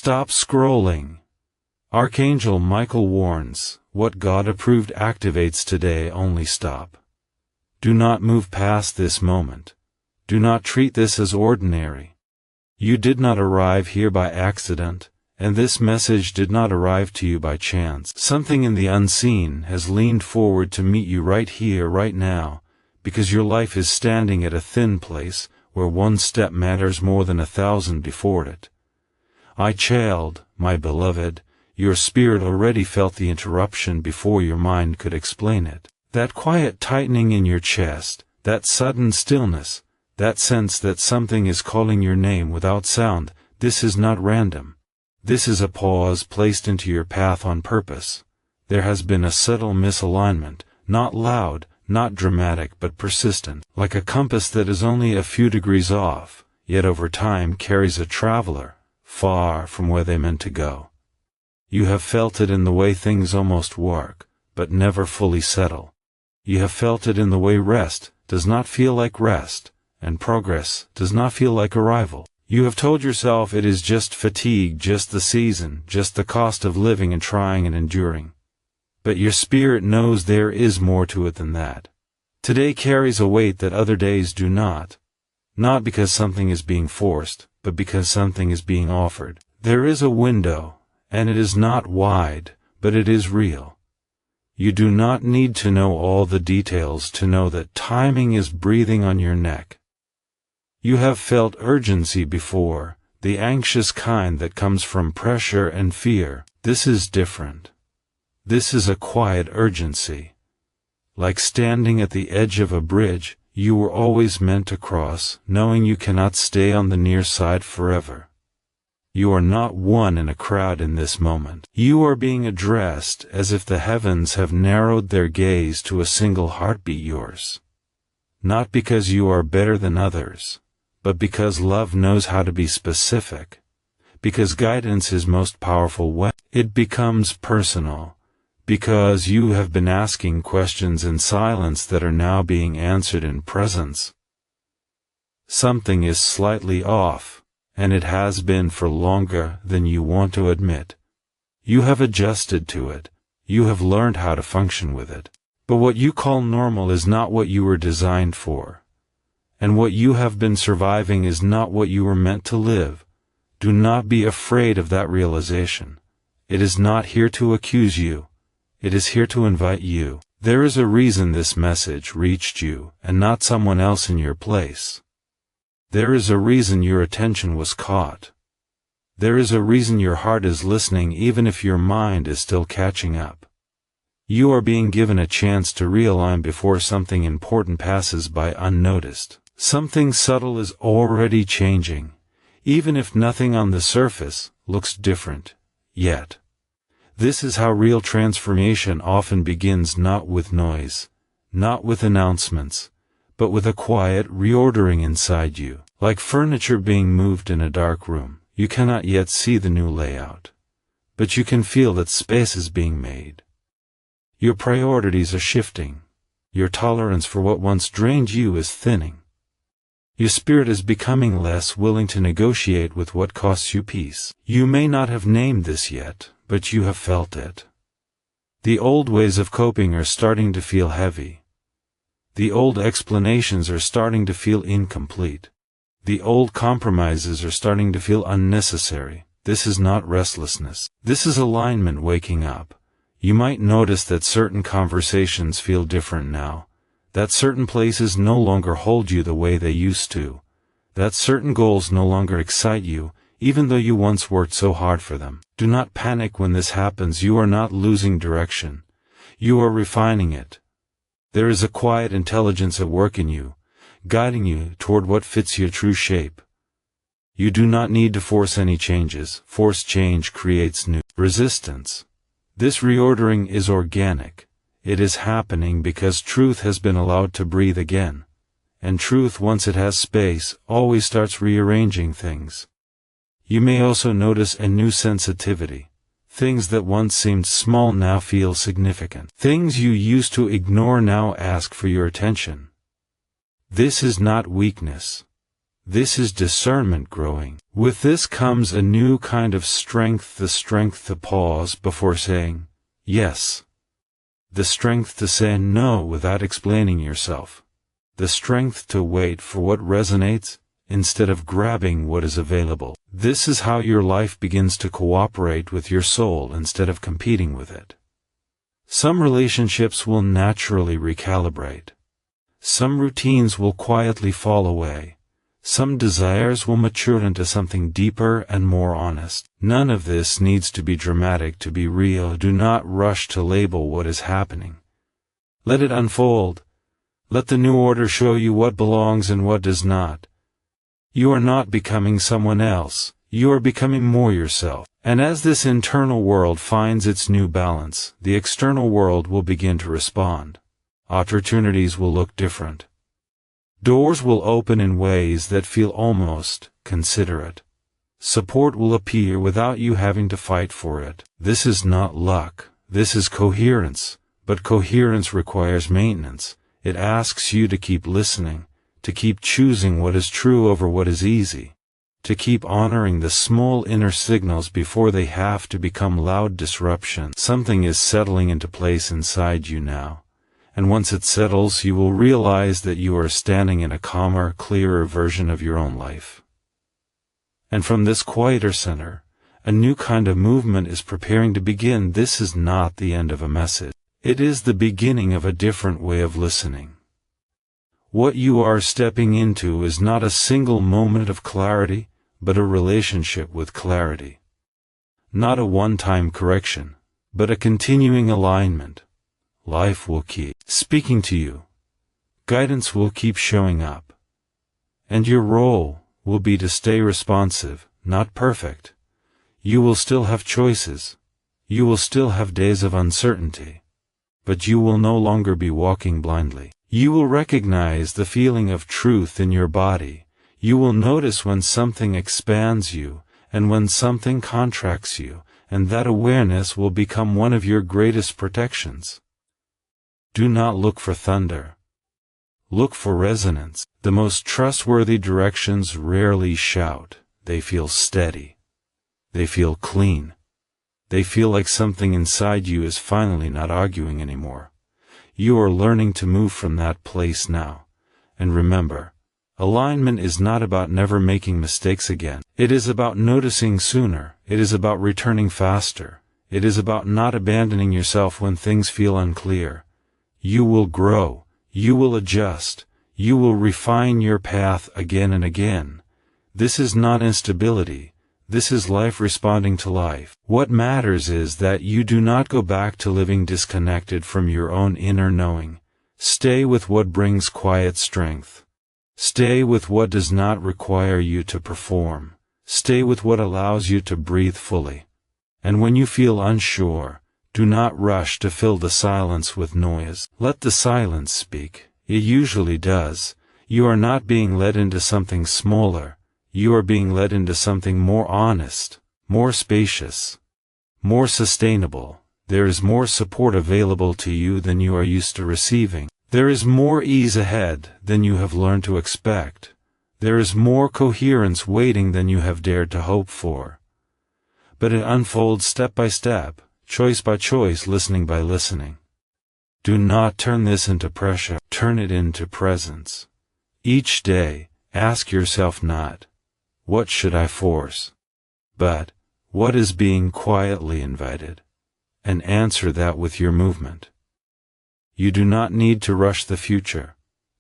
Stop scrolling. Archangel Michael warns, what God approved activates today. Only stop. Do not move past this moment. Do not treat this as ordinary. You did not arrive here by accident, and this message did not arrive to you by chance. Something in the unseen has leaned forward to meet you right here, right now, because your life is standing at a thin place where one step matters more than 1,000 before it. Child, my beloved, your spirit already felt the interruption before your mind could explain it. That quiet tightening in your chest, that sudden stillness, that sense that something is calling your name without sound, this is not random. This is a pause placed into your path on purpose. There has been a subtle misalignment, not loud, not dramatic, but persistent, like a compass that is only a few degrees off, yet over time carries a traveler far from where they meant to go. You have felt it in the way things almost work, but never fully settle. You have felt it in the way rest does not feel like rest, and progress does not feel like arrival. You have told yourself it is just fatigue, just the season, just the cost of living and trying and enduring. But your spirit knows there is more to it than that. Today carries a weight that other days do not. Not because something is being forced, but because something is being offered. There is a window, and it is not wide, but it is real. You do not need to know all the details to know that timing is breathing on your neck. You have felt urgency before, the anxious kind that comes from pressure and fear. This is different. This is a quiet urgency. Like standing at the edge of a bridge you were always meant to cross, knowing you cannot stay on the near side forever. You are not one in a crowd in this moment. You are being addressed as if the heavens have narrowed their gaze to a single heartbeat, yours. Not because you are better than others, but because love knows how to be specific. Because guidance is most powerful when it becomes personal. Because you have been asking questions in silence that are now being answered in presence. Something is slightly off, and it has been for longer than you want to admit. You have adjusted to it. You have learned how to function with it. But what you call normal is not what you were designed for. And what you have been surviving is not what you were meant to live. Do not be afraid of that realization. It is not here to accuse you. It is here to invite you. There is a reason this message reached you, and not someone else in your place. There is a reason your attention was caught. There is a reason your heart is listening even if your mind is still catching up. You are being given a chance to realign before something important passes by unnoticed. Something subtle is already changing, even if nothing on the surface looks different yet. This is how real transformation often begins, not with noise, not with announcements, but with a quiet reordering inside you. Like furniture being moved in a dark room, you cannot yet see the new layout, but you can feel that space is being made. Your priorities are shifting. Your tolerance for what once drained you is thinning. Your spirit is becoming less willing to negotiate with what costs you peace. You may not have named this yet, but you have felt it. The old ways of coping are starting to feel heavy. The old explanations are starting to feel incomplete. The old compromises are starting to feel unnecessary. This is not restlessness. This is alignment waking up. You might notice that certain conversations feel different now, that certain places no longer hold you the way they used to, that certain goals no longer excite you, even though you once worked so hard for them. Do not panic when this happens. You are not losing direction. You are refining it. There is a quiet intelligence at work in you, guiding you toward what fits your true shape. You do not need to force any changes. Forced change creates new resistance. This reordering is organic. It is happening because truth has been allowed to breathe again. And truth, once it has space, always starts rearranging things. You may also notice a new sensitivity. Things that once seemed small now feel significant. Things you used to ignore now ask for your attention. This is not weakness. This is discernment growing. With this comes a new kind of strength, the strength to pause before saying yes. The strength to say no without explaining yourself. The strength to wait for what resonates, instead of grabbing what is available. This is how your life begins to cooperate with your soul instead of competing with it. Some relationships will naturally recalibrate. Some routines will quietly fall away. Some desires will mature into something deeper and more honest. None of this needs to be dramatic to be real. Do not rush to label what is happening. Let it unfold. Let the new order show you what belongs and what does not. You are not becoming someone else. You are becoming more yourself. And as this internal world finds its new balance, the external world will begin to respond. Opportunities will look different. Doors will open in ways that feel almost considerate. Support will appear without you having to fight for it. This is not luck. This is coherence. But coherence requires maintenance. It asks you to keep listening, to keep choosing what is true over what is easy, to keep honoring the small inner signals before they have to become loud disruption. Something is settling into place inside you now. And once it settles, you will realize that you are standing in a calmer, clearer version of your own life. And from this quieter center, a new kind of movement is preparing to begin. This is not the end of a message. It is the beginning of a different way of listening. What you are stepping into is not a single moment of clarity, but a relationship with clarity. Not a one-time correction, but a continuing alignment. Life will keep speaking to you. Guidance will keep showing up. And your role will be to stay responsive, not perfect. You will still have choices. You will still have days of uncertainty. But you will no longer be walking blindly. You will recognize the feeling of truth in your body. You will notice when something expands you, and when something contracts you, and that awareness will become one of your greatest protections. Do not look for thunder. Look for resonance. The most trustworthy directions rarely shout. They feel steady. They feel clean. They feel like something inside you is finally not arguing anymore. You are learning to move from that place now. And remember, alignment is not about never making mistakes again. It is about noticing sooner. It is about returning faster. It is about not abandoning yourself when things feel unclear. You will grow. You will adjust. You will refine your path again and again. This is not instability. This is life responding to life. What matters is that you do not go back to living disconnected from your own inner knowing. Stay with what brings quiet strength. Stay with what does not require you to perform. Stay with what allows you to breathe fully. And when you feel unsure, do not rush to fill the silence with noise. Let the silence speak. It usually does. You are not being led into something smaller. You are being led into something more honest, more spacious, more sustainable. There is more support available to you than you are used to receiving. There is more ease ahead than you have learned to expect. There is more coherence waiting than you have dared to hope for. But it unfolds step by step, choice by choice, listening by listening. Do not turn this into pressure. Turn it into presence. Each day, ask yourself not, what should I force? But, what is being quietly invited? And answer that with your movement. You do not need to rush the future.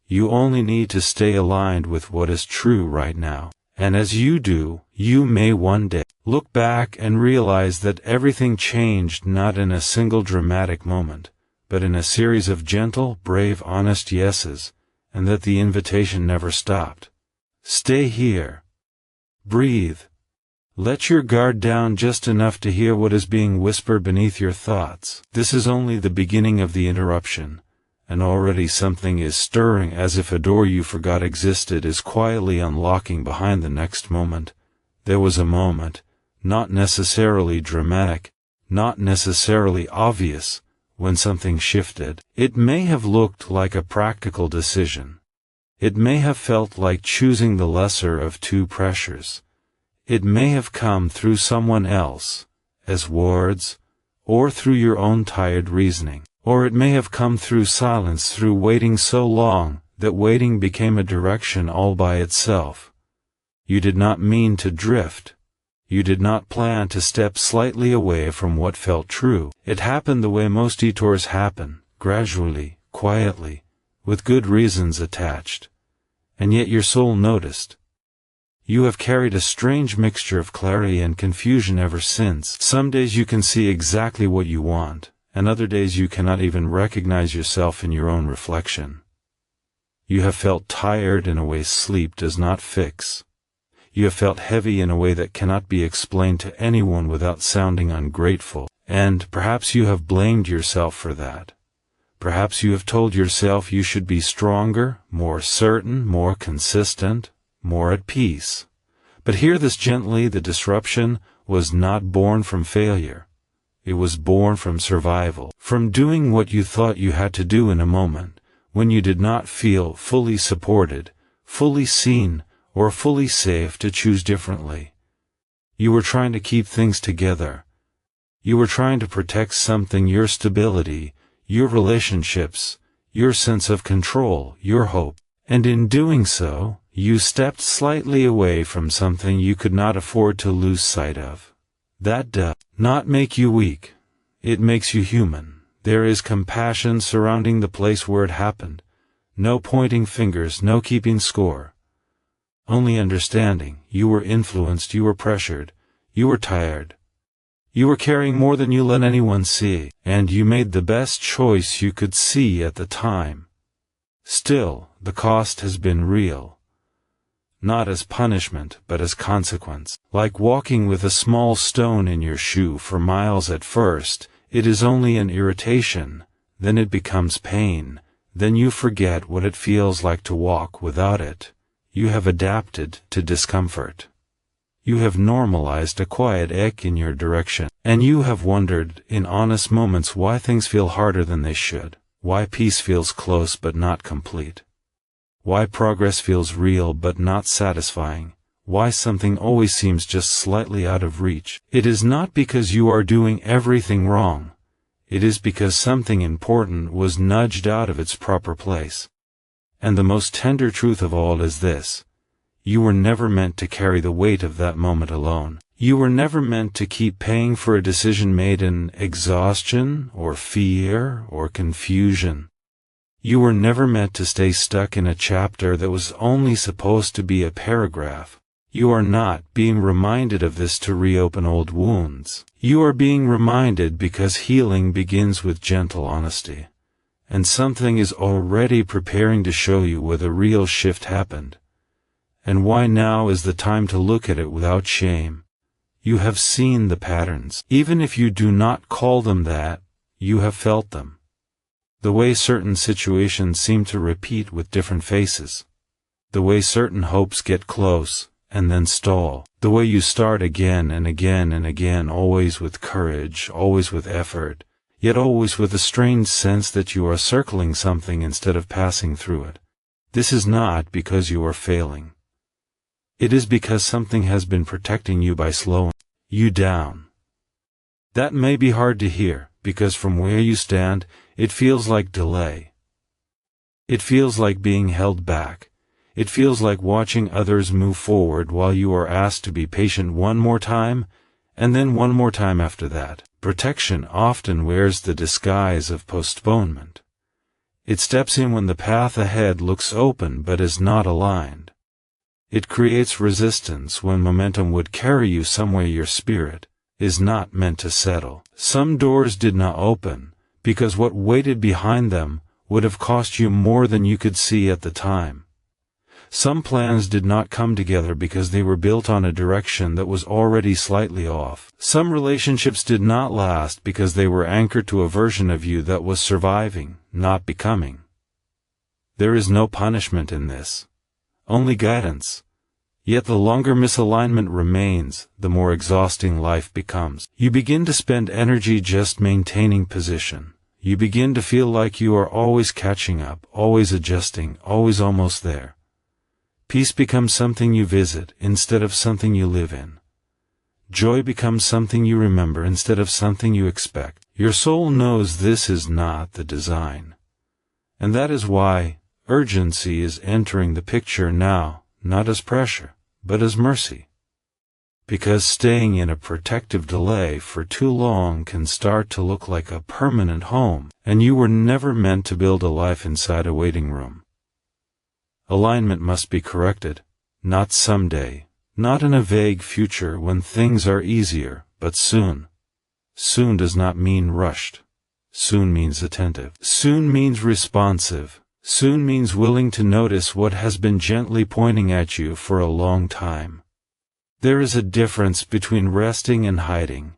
You only need to stay aligned with what is true right now. And as you do, you may one day look back and realize that everything changed not in a single dramatic moment, but in a series of gentle, brave, honest yeses, and that the invitation never stopped. Stay here. Breathe. Let your guard down just enough to hear what is being whispered beneath your thoughts. This is only the beginning of the interruption, and already something is stirring, as if a door you forgot existed is quietly unlocking behind the next moment. There was a moment, not necessarily dramatic, not necessarily obvious, when something shifted. It may have looked like a practical decision. It may have felt like choosing the lesser of two pressures. It may have come through someone else, as words, or through your own tired reasoning. Or it may have come through silence, through waiting so long that waiting became a direction all by itself. You did not mean to drift. You did not plan to step slightly away from what felt true. It happened the way most detours happen, gradually, quietly, with good reasons attached. And yet your soul noticed. You have carried a strange mixture of clarity and confusion ever since. Some days you can see exactly what you want, and other days you cannot even recognize yourself in your own reflection. You have felt tired in a way sleep does not fix. You have felt heavy in a way that cannot be explained to anyone without sounding ungrateful, and perhaps you have blamed yourself for that. Perhaps you have told yourself you should be stronger, more certain, more consistent, more at peace. But hear this gently: the disruption was not born from failure. It was born from survival, from doing what you thought you had to do in a moment, when you did not feel fully supported, fully seen, or fully safe to choose differently. You were trying to keep things together. You were trying to protect something: your stability, your relationships, your sense of control, your hope. And in doing so, you stepped slightly away from something you could not afford to lose sight of. That does not make you weak. It makes you human. There is compassion surrounding the place where it happened. No pointing fingers, no keeping score. Only understanding. You were influenced, you were pressured, you were tired. You were carrying more than you let anyone see, and you made the best choice you could see at the time. Still, the cost has been real. Not as punishment, but as consequence. Like walking with a small stone in your shoe for miles at first, it is only an irritation, then it becomes pain, then you forget what it feels like to walk without it. You have adapted to discomfort. You have normalized a quiet ache in your direction, and you have wondered, in honest moments, why things feel harder than they should, why peace feels close but not complete, why progress feels real but not satisfying, why something always seems just slightly out of reach. It is not because you are doing everything wrong. It is because something important was nudged out of its proper place. And the most tender truth of all is this: you were never meant to carry the weight of that moment alone. You were never meant to keep paying for a decision made in exhaustion, or fear, or confusion. You were never meant to stay stuck in a chapter that was only supposed to be a paragraph. You are not being reminded of this to reopen old wounds. You are being reminded because healing begins with gentle honesty. And something is already preparing to show you where the real shift happened, and why now is the time to look at it without shame. You have seen the patterns. Even if you do not call them that, you have felt them. The way certain situations seem to repeat with different faces. The way certain hopes get close, and then stall. The way you start again and again and again, always with courage, always with effort, yet always with a strange sense that you are circling something instead of passing through it. This is not because you are failing. It is because something has been protecting you by slowing you down. That may be hard to hear, because from where you stand, it feels like delay. It feels like being held back. It feels like watching others move forward while you are asked to be patient one more time, and then one more time after that. Protection often wears the disguise of postponement. It steps in when the path ahead looks open but is not aligned. It creates resistance when momentum would carry you somewhere your spirit is not meant to settle. Some doors did not open, because what waited behind them would have cost you more than you could see at the time. Some plans did not come together because they were built on a direction that was already slightly off. Some relationships did not last because they were anchored to a version of you that was surviving, not becoming. There is no punishment in this, only guidance. Yet the longer misalignment remains, the more exhausting life becomes. You begin to spend energy just maintaining position. you begin to feel like you are always catching up, always adjusting, always almost there. Peace becomes something you visit instead of something you live in. Joy becomes something you remember instead of something you expect. Your soul knows this is not the design. And that is why urgency is entering the picture now, not as pressure, but as mercy. Because staying in a protective delay for too long can start to look like a permanent home, and you were never meant to build a life inside a waiting room. Alignment must be corrected, not someday, not in a vague future when things are easier, but soon. Soon does not mean rushed. Soon means attentive. Soon means responsive. Soon means willing to notice what has been gently pointing at you for a long time. There is a difference between resting and hiding,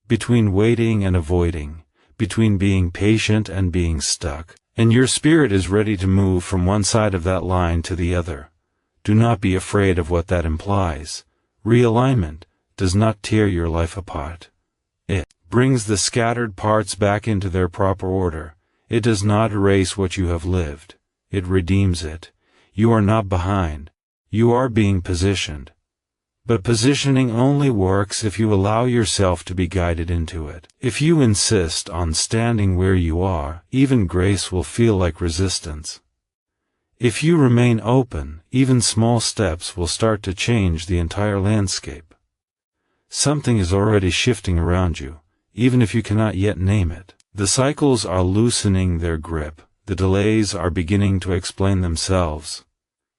between waiting and avoiding, between being patient and being stuck, and your spirit is ready to move from one side of that line to the other. Do not be afraid of what that implies. Realignment does not tear your life apart. It brings the scattered parts back into their proper order. It does not erase what you have lived. It redeems it. You are not behind. You are being positioned. But positioning only works if you allow yourself to be guided into it. If you insist on standing where you are, even grace will feel like resistance. If you remain open, even small steps will start to change the entire landscape. Something is already shifting around you, even if you cannot yet name it. The cycles are loosening their grip, the delays are beginning to explain themselves.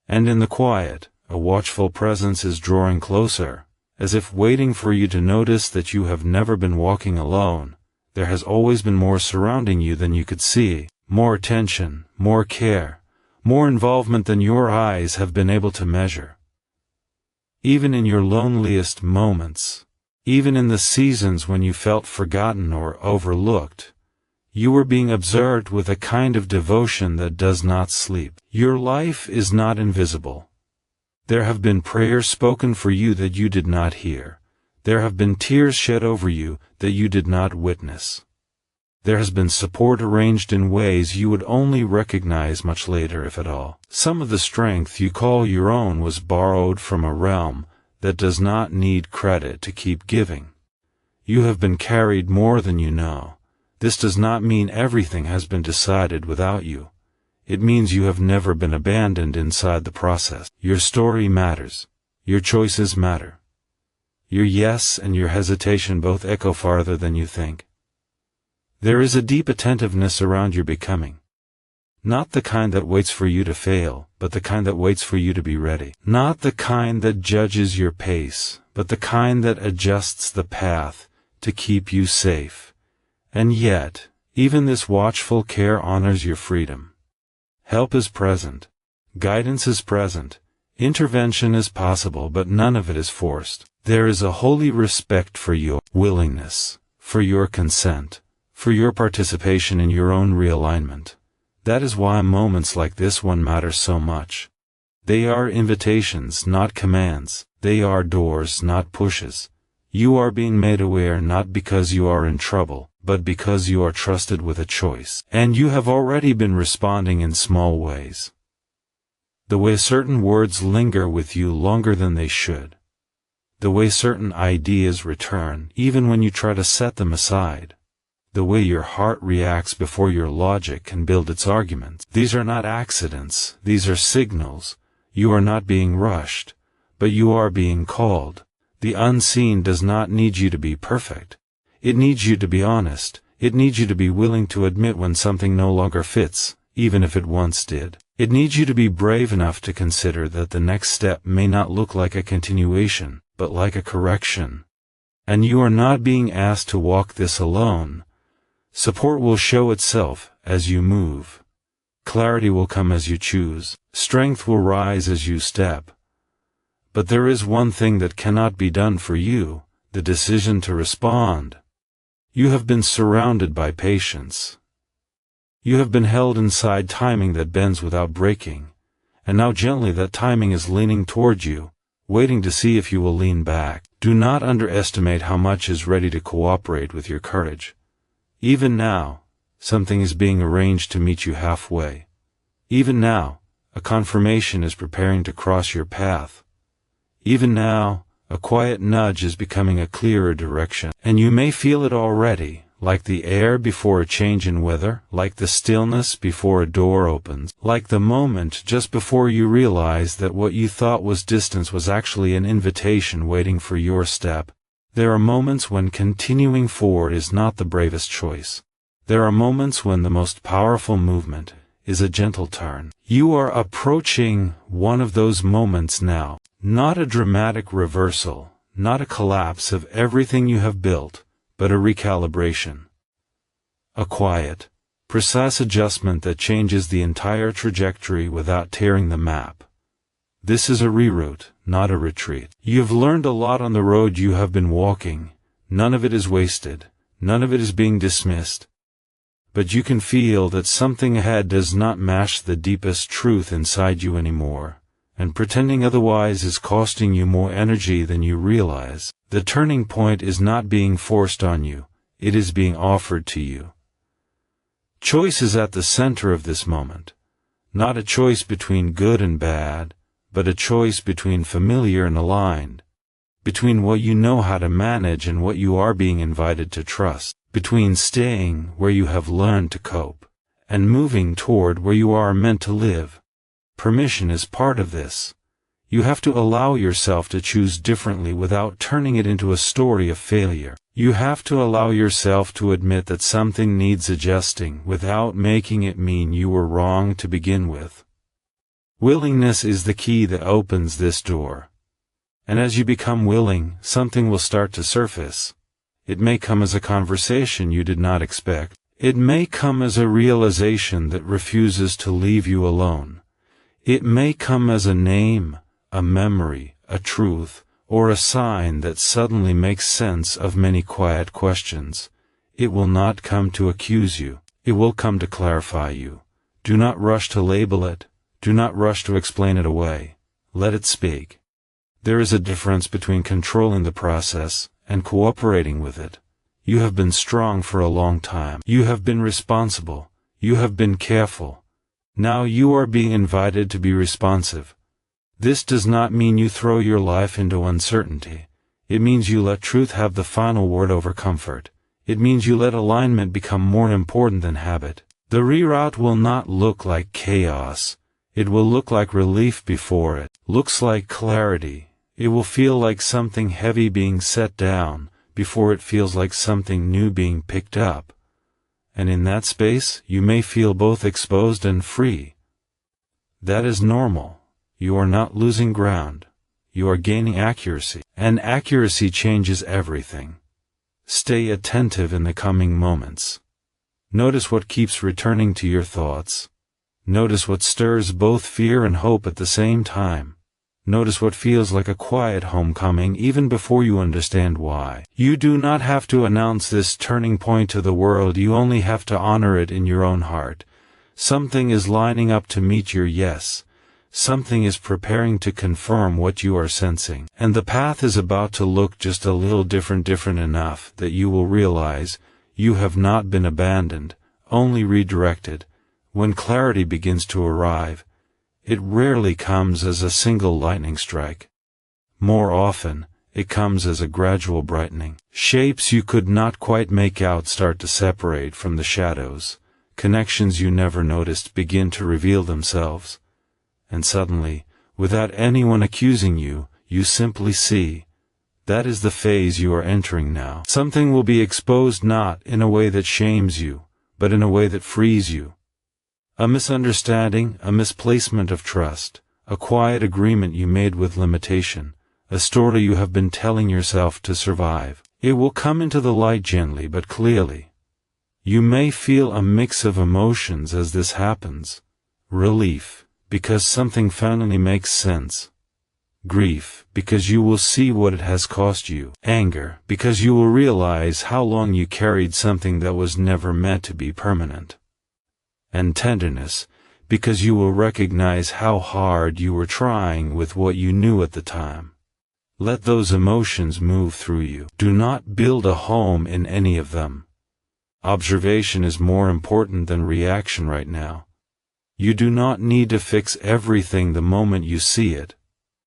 And in the quiet, a watchful presence is drawing closer, as if waiting for you to notice that you have never been walking alone. There has always been more surrounding you than you could see, more attention, more care, more involvement than your eyes have been able to measure. Even in your loneliest moments, even in the seasons when you felt forgotten or overlooked, you were being observed with a kind of devotion that does not sleep. Your life is not invisible. There have been prayers spoken for you that you did not hear. There have been tears shed over you that you did not witness. There has been support arranged in ways you would only recognize much later, if at all. Some of the strength you call your own was borrowed from a realm that does not need credit to keep giving. You have been carried more than you know. This does not mean everything has been decided without you. It means you have never been abandoned inside the process. Your story matters. Your choices matter. Your yes and your hesitation both echo farther than you think. There is a deep attentiveness around your becoming. Not the kind that waits for you to fail, but the kind that waits for you to be ready. Not the kind that judges your pace, but the kind that adjusts the path to keep you safe. And yet, even this watchful care honors your freedom. Help is present. Guidance is present. Intervention is possible, but none of it is forced. There is a holy respect for your willingness, for your consent, for your participation in your own realignment. That is why moments like this one matter so much. They are invitations, not commands. They are doors, not pushes. You are being made aware not because you are in trouble, but because you are trusted with a choice. And you have already been responding in small ways. The way certain words linger with you longer than they should. The way certain ideas return, even when you try to set them aside. The way your heart reacts before your logic can build its arguments. These are not accidents, these are signals. You are not being rushed, but you are being called. The unseen does not need you to be perfect. It needs you to be honest. It needs you to be willing to admit when something no longer fits, even if it once did. It needs you to be brave enough to consider that the next step may not look like a continuation, but like a correction. And you are not being asked to walk this alone. Support will show itself as you move. Clarity will come as you choose. Strength will rise as you step. But there is one thing that cannot be done for you, the decision to respond. You have been surrounded by patience. You have been held inside timing that bends without breaking, and now gently that timing is leaning toward you, waiting to see if you will lean back. Do not underestimate how much is ready to cooperate with your courage. Even now, something is being arranged to meet you halfway. Even now, a confirmation is preparing to cross your path. Even now, a quiet nudge is becoming a clearer direction, and you may feel it already, like the air before a change in weather, like the stillness before a door opens, like the moment just before you realize that what you thought was distance was actually an invitation waiting for your step. There are moments when continuing forward is not the bravest choice. There are moments when the most powerful movement is a gentle turn. You are approaching one of those moments now. Not a dramatic reversal, not a collapse of everything you have built, but a recalibration. A quiet, precise adjustment that changes the entire trajectory without tearing the map. This is a reroute, not a retreat. You've learned a lot on the road you have been walking. None of it is wasted. None of it is being dismissed. But you can feel that something ahead does not match the deepest truth inside you anymore, and pretending otherwise is costing you more energy than you realize. The turning point is not being forced on you, it is being offered to you. Choice is at the center of this moment. Not a choice between good and bad, but a choice between familiar and aligned. Between what you know how to manage and what you are being invited to trust. Between staying where you have learned to cope, and moving toward where you are meant to live. Permission is part of this. You have to allow yourself to choose differently without turning it into a story of failure. You have to allow yourself to admit that something needs adjusting without making it mean you were wrong to begin with. Willingness is the key that opens this door. And as you become willing, something will start to surface. It may come as a conversation you did not expect. It may come as a realization that refuses to leave you alone. It may come as a name, a memory, a truth, or a sign that suddenly makes sense of many quiet questions. It will not come to accuse you. It will come to clarify you. Do not rush to label it. Do not rush to explain it away. Let it speak. There is a difference between controlling the process and cooperating with it. You have been strong for a long time. You have been responsible. You have been careful. Now you are being invited to be responsive. This does not mean you throw your life into uncertainty. It means you let truth have the final word over comfort. It means you let alignment become more important than habit. The reroute will not look like chaos. It will look like relief before it. Looks like clarity. It will feel like something heavy being set down, before it feels like something new being picked up. And in that space, you may feel both exposed and free. That is normal. You are not losing ground. You are gaining accuracy. And accuracy changes everything. Stay attentive in the coming moments. Notice what keeps returning to your thoughts. Notice what stirs both fear and hope at the same time. Notice what feels like a quiet homecoming even before you understand why. You do not have to announce this turning point to the world, you only have to honor it in your own heart. Something is lining up to meet your yes. Something is preparing to confirm what you are sensing. And the path is about to look just a little different enough that you will realize you have not been abandoned, only redirected. When clarity begins to arrive, it rarely comes as a single lightning strike. More often, it comes as a gradual brightening. Shapes you could not quite make out start to separate from the shadows. Connections you never noticed begin to reveal themselves. And suddenly, without anyone accusing you, you simply see. That is the phase you are entering now. Something will be exposed not in a way that shames you, but in a way that frees you. A misunderstanding, a misplacement of trust, a quiet agreement you made with limitation, a story you have been telling yourself to survive. It will come into the light gently but clearly. You may feel a mix of emotions as this happens. Relief, because something finally makes sense. Grief, because you will see what it has cost you. Anger, because you will realize how long you carried something that was never meant to be permanent. And tenderness, because you will recognize how hard you were trying with what you knew at the time. Let those emotions move through you. Do not build a home in any of them. Observation is more important than reaction right now. You do not need to fix everything the moment you see it.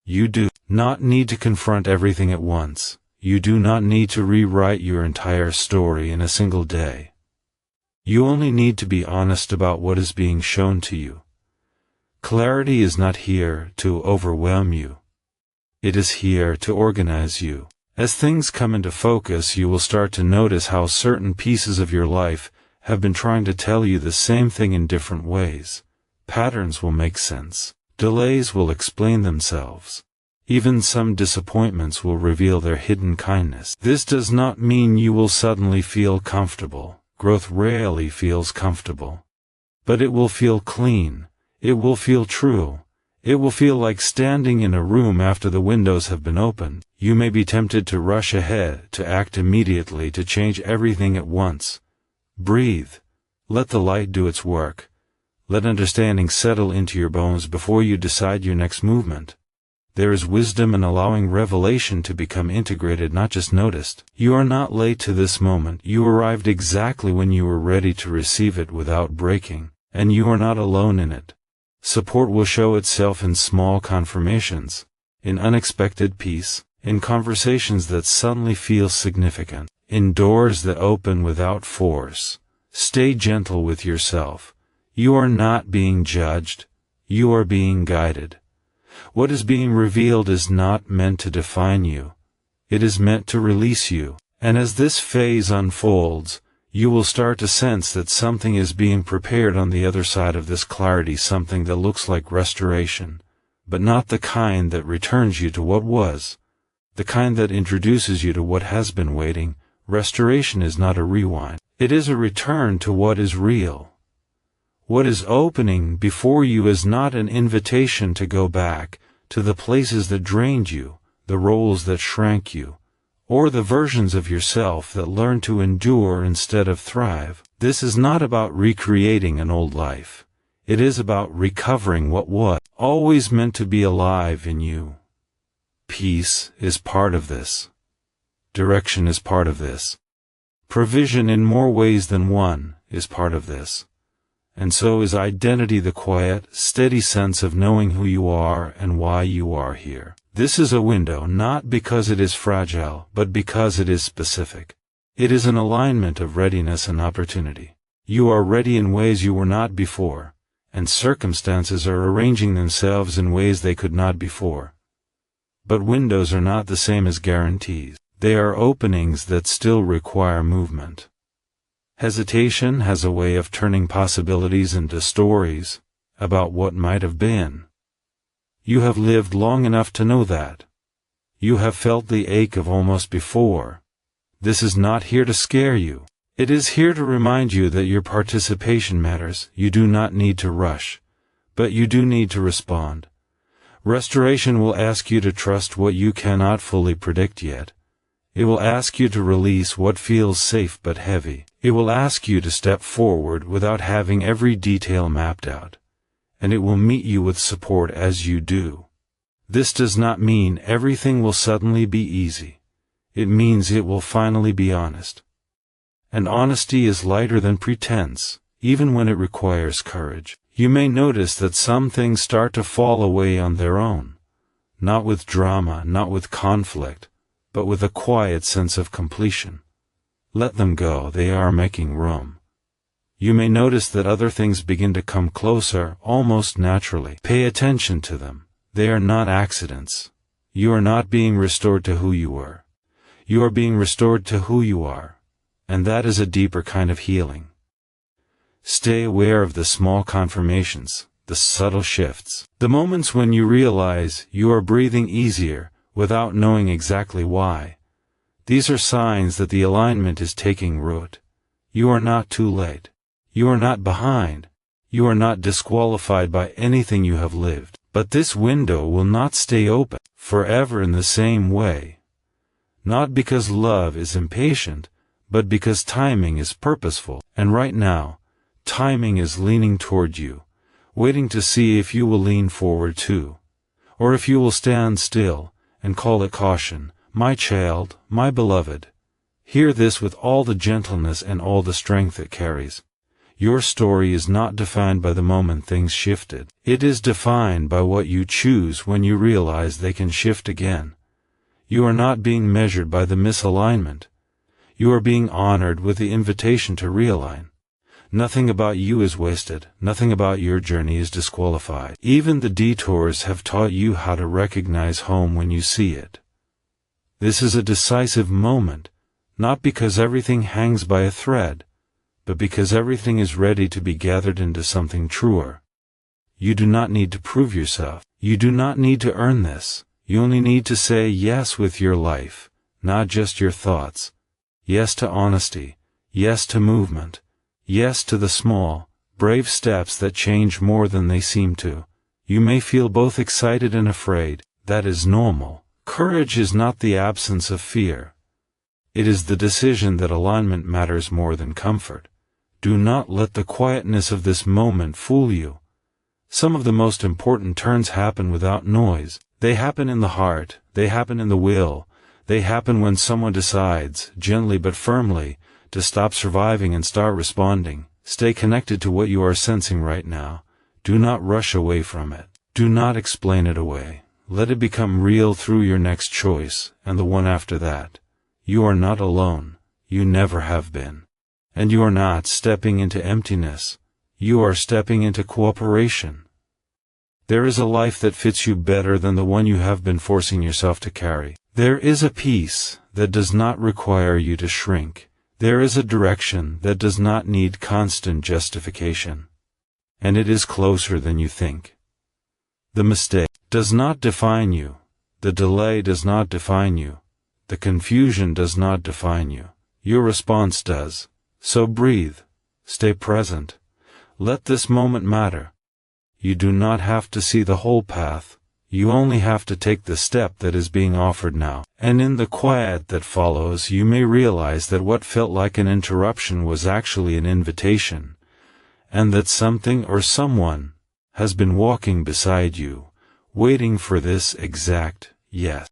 You do not need to confront everything at once. You do not need to rewrite your entire story in a single day. You only need to be honest about what is being shown to you. Clarity is not here to overwhelm you. It is here to organize you. As things come into focus, you will start to notice how certain pieces of your life have been trying to tell you the same thing in different ways. Patterns will make sense. Delays will explain themselves. Even some disappointments will reveal their hidden kindness. This does not mean you will suddenly feel comfortable. Growth rarely feels comfortable. But it will feel clean. It will feel true. It will feel like standing in a room after the windows have been opened. You may be tempted to rush ahead, to act immediately, to change everything at once. Breathe. Let the light do its work. Let understanding settle into your bones before you decide your next movement. There is wisdom in allowing revelation to become integrated, not just noticed. You are not late to this moment. You arrived exactly when you were ready to receive it without breaking, and you are not alone in it. Support will show itself in small confirmations, in unexpected peace, in conversations that suddenly feel significant, in doors that open without force. Stay gentle with yourself. You are not being judged. You are being guided. What is being revealed is not meant to define you. It is meant to release you. And as this phase unfolds, you will start to sense that something is being prepared on the other side of this clarity, something that looks like restoration, but not the kind that returns you to what was, the kind that introduces you to what has been waiting. Restoration is not a rewind. It is a return to what is real. What is opening before you is not an invitation to go back to the places that drained you, the roles that shrank you, or the versions of yourself that learned to endure instead of thrive. This is not about recreating an old life. It is about recovering what was always meant to be alive in you. Peace is part of this. Direction is part of this. Provision in more ways than one is part of this. And so is identity, the quiet, steady sense of knowing who you are and why you are here. This is a window not because it is fragile, but because it is specific. It is an alignment of readiness and opportunity. You are ready in ways you were not before, and circumstances are arranging themselves in ways they could not before. But windows are not the same as guarantees. They are openings that still require movement. Hesitation has a way of turning possibilities into stories about what might have been. You have lived long enough to know that. You have felt the ache of almost before. This is not here to scare you. It is here to remind you that your participation matters. You do not need to rush, but you do need to respond. Restoration will ask you to trust what you cannot fully predict yet. It will ask you to release what feels safe but heavy. It will ask you to step forward without having every detail mapped out. And it will meet you with support as you do. This does not mean everything will suddenly be easy. It means it will finally be honest. And honesty is lighter than pretense, even when it requires courage. You may notice that some things start to fall away on their own. Not with drama, not with conflict, but with a quiet sense of completion. Let them go, they are making room. You may notice that other things begin to come closer, almost naturally. Pay attention to them. They are not accidents. You are not being restored to who you were. You are being restored to who you are. And that is a deeper kind of healing. Stay aware of the small confirmations, the subtle shifts, the moments when you realize you are breathing easier without knowing exactly why. These are signs that the alignment is taking root. You are not too late. You are not behind. You are not disqualified by anything you have lived. But this window will not stay open forever in the same way. Not because love is impatient, but because timing is purposeful. And right now, timing is leaning toward you, waiting to see if you will lean forward too, or if you will stand still and call it caution. My child, my beloved, Hear this with all the gentleness and all the strength it carries. Your story is not defined by the moment things shifted. It is defined by what you choose when you realize they can shift again. You are not being measured by the misalignment. You are being honored with the invitation to realign. Nothing about you is wasted. Nothing about your journey is disqualified. Even the detours have taught you how to recognize home when you see it. This is a decisive moment, not because everything hangs by a thread, but because everything is ready to be gathered into something truer. You do not need to prove yourself. You do not need to earn this. You only need to say yes with your life, not just your thoughts. Yes to honesty. Yes to movement. Yes to the small, brave steps that change more than they seem to. You may feel both excited and afraid. That is normal. Courage is not the absence of fear. It is the decision that alignment matters more than comfort. Do not let the quietness of this moment fool you. Some of the most important turns happen without noise. They happen in the heart. They happen in the will. They happen when someone decides, gently but firmly, to stop surviving and start responding. Stay connected to what you are sensing right now. Do not rush away from it. Do not explain it away. Let it become real through your next choice, and the one after that. You are not alone. You never have been. And you are not stepping into emptiness. You are stepping into cooperation. There is a life that fits you better than the one you have been forcing yourself to carry. There is a peace that does not require you to shrink. There is a direction that does not need constant justification. And it is closer than you think. The mistake does not define you. The delay does not define you. The confusion does not define you. Your response does. So breathe. Stay present. Let this moment matter. You do not have to see the whole path. You only have to take the step that is being offered now. And in the quiet that follows, you may realize that what felt like an interruption was actually an invitation, and that something or someone has been walking beside you, waiting for this exact yes.